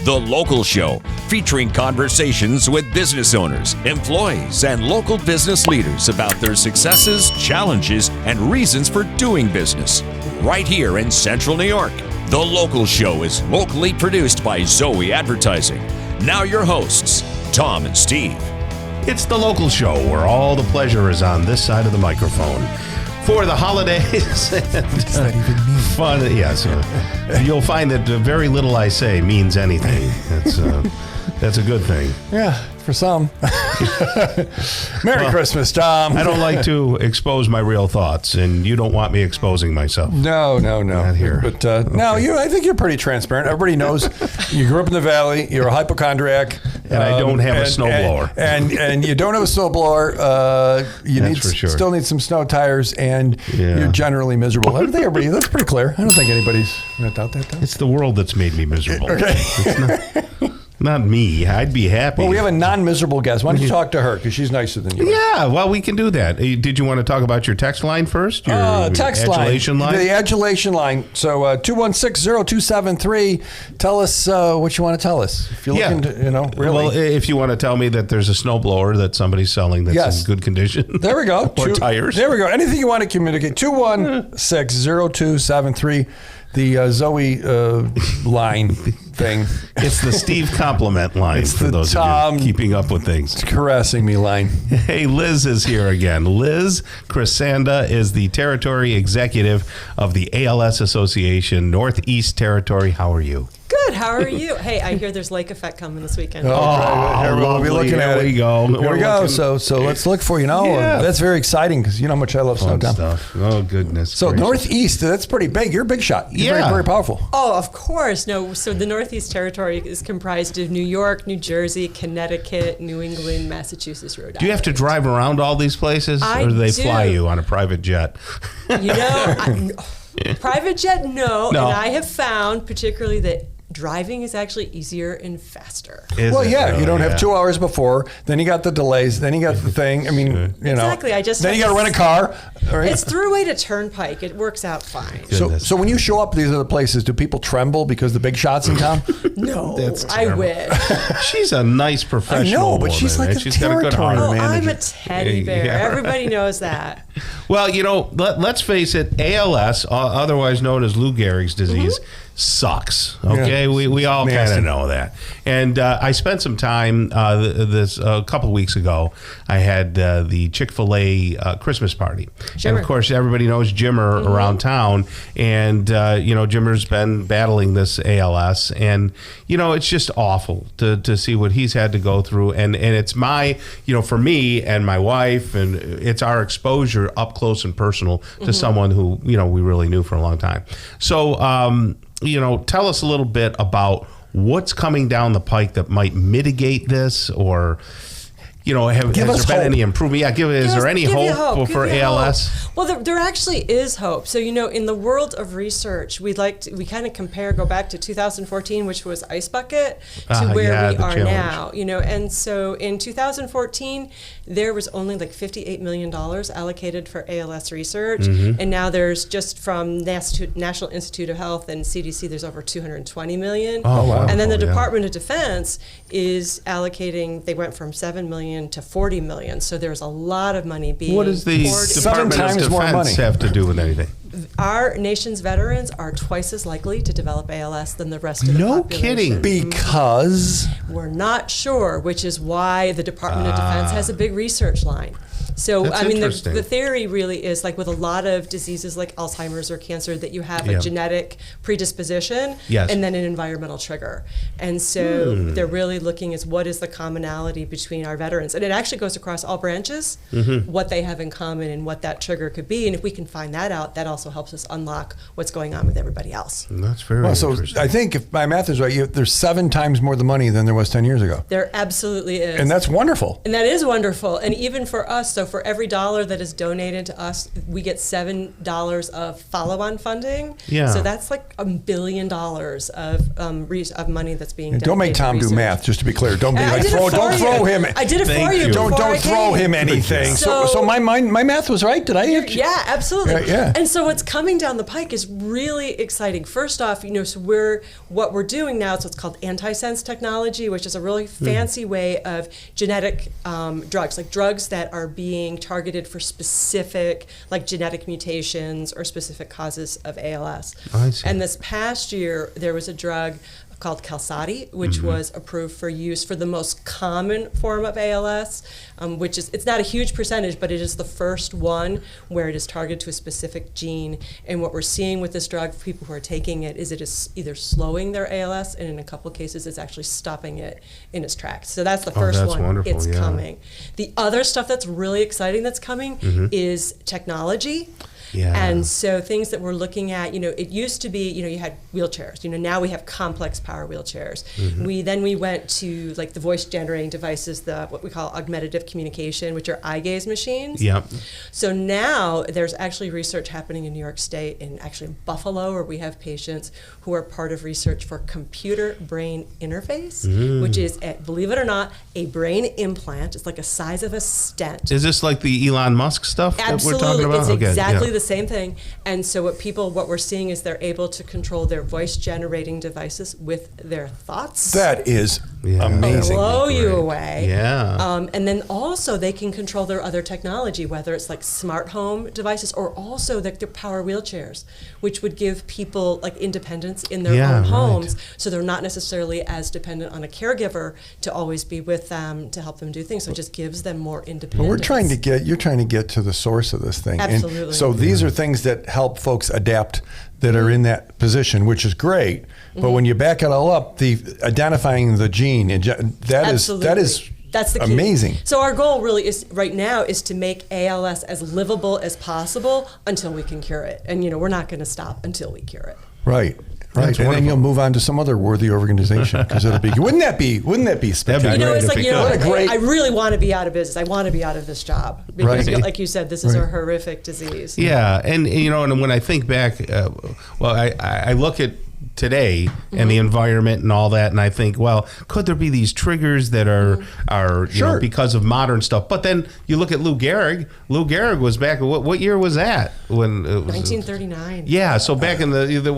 The Local Show, featuring conversations with business owners, employees, and local business leaders about their successes, challenges, and reasons for doing business. Right here in Central New York. The Local Show is locally produced by Zoe Advertising. Now your hosts, Tom and Steve. It's The Local Show, where all the pleasure is on this side of the microphone. For the holidays and what does that even mean? Fun, yes. You'll find that very little I say means anything. That's a good thing. Yeah, for some. Merry Christmas, Tom. I don't like to expose my real thoughts, and you don't want me exposing myself. No. Not here. But no, I think you're pretty transparent. Everybody knows you grew up in the Valley. You're a hypochondriac. And I don't have a snowblower. And you don't have a snowblower. Still need some snow tires, and you're generally miserable. I think that's pretty clear. I don't think anybody's going to doubt that, though. It's the world that's made me miserable. Okay. It's not me. I'd be happy. Well, we have a non-miserable guest. Why don't you talk to her? Because she's nicer than you. Yeah, well, we can do that. Did you want to talk about your text line first? Your text adulation line? The adulation line. So 216-0273. Tell us what you want to tell us. If you're looking to, really. Well, if you want to tell me that there's a snowblower that somebody's selling that's in good condition. There we go. Or tires. There we go. Anything you want to communicate. 216-0273. The Zoe line thing. It's the Steve compliment line. It's for the those Tom of you keeping up with things. Caressing me line. Hey, Liz is here again. Liz Krisanda is the territory executive of the ALS Association, Northeast Territory. How are you? Good. How are you? Hey, I hear there's lake effect coming this weekend. Here we'll be looking at it. Here we go. Here we go. So let's look for That's very exciting because you know how much I love snow stuff. Oh goodness. So gracious. Northeast, that's pretty big. You're a big shot. You're very, very powerful. Oh, of course. No. So the Northeast Territory is comprised of New York, New Jersey, Connecticut, New England, Massachusetts, Rhode Island. Do you have to drive around all these places, or do they fly you on a private jet? Private jet, no. And I have found particularly that driving is actually easier and faster. You don't have 2 hours before, then you got the delays, then you got the thing. I mean, Exactly. Then you got to rent a car. Right? It's Thruway to Turnpike. It works out fine. So when you show up at these other places, do people tremble because the big shots in town? No, I wish. She's a nice professional. I know, but she's like a territory manager. I'm a teddy bear. Yeah. Everybody knows that. Well, let's face it, ALS, otherwise known as Lou Gehrig's disease, sucks. Okay, we all kind of know that. And I spent some time a couple of weeks ago. I had the Chick-fil-A Christmas party, Jimmer. And of course everybody knows Jimmer around town. And Jimmer's been battling this ALS, and it's just awful to see what he's had to go through. And it's my for me and my wife, and it's our exposure up close and personal to someone who we really knew for a long time. So tell us a little bit about what's coming down the pike that might mitigate this, or has there been any improvement? Is there any hope for ALS? Well, there actually is hope. So, in the world of research, we kind of go back to 2014, which was Ice Bucket, to where we are now. And so in 2014, there was only like $58 million allocated for ALS research. And now there's just from National Institute of Health and CDC, there's over $220 million. Oh, wow. And then the Department of Defense is allocating, they went from $7 million to $40 million. So there's a lot of money being poured. What does the Department of Defense have to do with anything? Our nation's veterans are twice as likely to develop ALS than the rest of the population. No kidding. Because? We're not sure, which is why the Department of Defense has a big research line. So, the theory really is like with a lot of diseases like Alzheimer's or cancer that you have a genetic predisposition and then an environmental trigger. And so they're really looking at what is the commonality between our veterans. And it actually goes across all branches, what they have in common and what that trigger could be. And if we can find that out, that also helps us unlock what's going on with everybody else. That's very interesting. So I think if my math is right, there's 7 times more the money than there was 10 years ago. There absolutely is. And that's wonderful. And that is wonderful. And even for us, so So for every dollar that is donated to us, we get $7 of follow-on funding. Yeah. So that's like $1 billion of money that's being donated. Don't make Tom do math, just to be clear. Don't be like, don't throw him. I did it for you. Don't throw him anything. So my math was right. Did I? Yeah, absolutely. Yeah. And so what's coming down the pike is really exciting. First off, so what we're doing now is what's called antisense technology, which is a really fancy way of genetic drugs, like drugs that are being targeted for specific, like genetic mutations or specific causes of ALS. I see. And this past year, there was a drug called Qalsody, which was approved for use for the most common form of ALS, which is, it's not a huge percentage, but it is the first one where it is targeted to a specific gene. And what we're seeing with this drug, for people who are taking it, is it is either slowing their ALS, and in a couple of cases, it's actually stopping it in its tracks. So that's the first one. Wonderful, it's coming. The other stuff that's really exciting that's coming is technology. Yeah. And so things that we're looking at, it used to be, you had wheelchairs. Now we have complex power wheelchairs. We went to like the voice generating devices, what we call augmentative communication, which are eye gaze machines. Yep. So now there's actually research happening in New York State and actually in Buffalo, where we have patients who are part of research for computer brain interface, which is, believe it or not, a brain implant. It's like a size of a stent. Is this like the Elon Musk stuff Absolutely. that we're talking about? It's exactly the same thing. And so what we're seeing is they're able to control their voice generating devices with their thoughts. That is amazing. Blow you away. Yeah. And then also they can control their other technology, whether it's like smart home devices or also their power wheelchairs, which would give people like independence in their own homes. So they're not necessarily as dependent on a caregiver to always be with them to help them do things. So it just gives them more independence. But you're trying to get to the source of this thing. Absolutely. And so these are things that help folks adapt that are in that position, which is great. But when you back it all up, identifying the gene, that's the key. Amazing. So our goal really is right now is to make ALS as livable as possible until we can cure it. And we're not going to stop until we cure it. Right. And then you'll move on to some other worthy organization because it'll be. Wouldn't that be spectacular? It's like I really want to be out of business. I want to be out of this job because, like you said, this is a horrific disease. Yeah, and and when I think back, I look at today and the environment and all that, and I think, well, could there be these triggers that are because of modern stuff? But then you look at Lou Gehrig. Lou Gehrig was back. What year was that? When it was 1939. Yeah, so back in there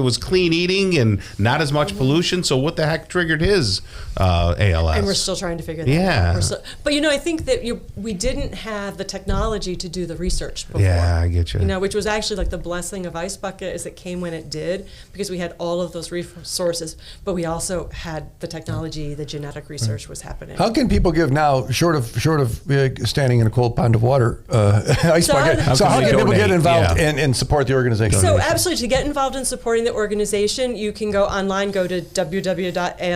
was clean eating and not as much pollution. So what the heck triggered his ALS? And we're still trying to figure that out. But I think that we didn't have the technology to do the research before. Yeah, I get you. Which was actually like the blessing of Ice Bucket, is it came when it did, because we had all of those resources, but we also had the technology, the genetic research was happening. How can people give now, short of standing in a cold pond of water, Ice Bucket? So how can people get involved and support the organization? So absolutely, to get involved in supporting the organization, you can go online, go to www.als.org,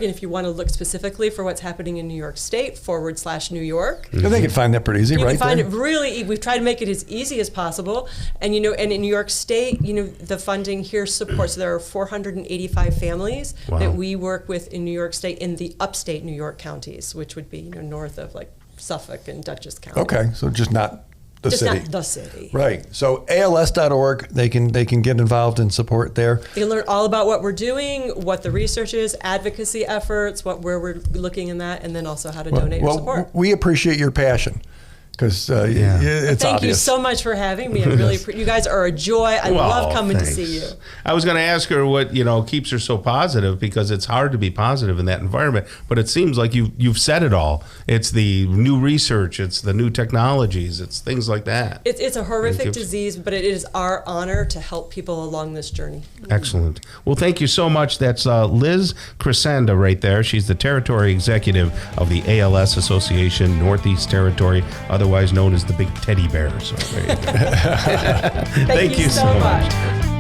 and if you want to look specifically for what's happening in New York State, /New York. And they can find that pretty easy, right? You can find it really, we've tried to make it as easy as possible. And, and in New York State, the funding here supports, there are 485 families that we work with in New York State in the upstate New York counties, which would be, north of like Suffolk and Dutchess County. Okay, so just not the city. Not the city. Right. So ALS.org, they can get involved and support there. They can learn all about what we're doing, what the research is, advocacy efforts, where we're looking in that, and then also how to donate or support. We appreciate your passion. Because it's Thank obvious. you so much for having me. I really you guys are a joy. I love coming to see you. I was going to ask her what keeps her so positive, because it's hard to be positive in that environment. But it seems like you've said it all. It's the new research, it's the new technologies, it's things like that. It's a horrific disease, but it is our honor to help people along this journey. Excellent. Well, thank you so much. That's Liz Krisanda right there. She's the territory executive of the ALS Association Northeast Territory, otherwise known as the Big Teddy Bear. So there you go. Thank you so much.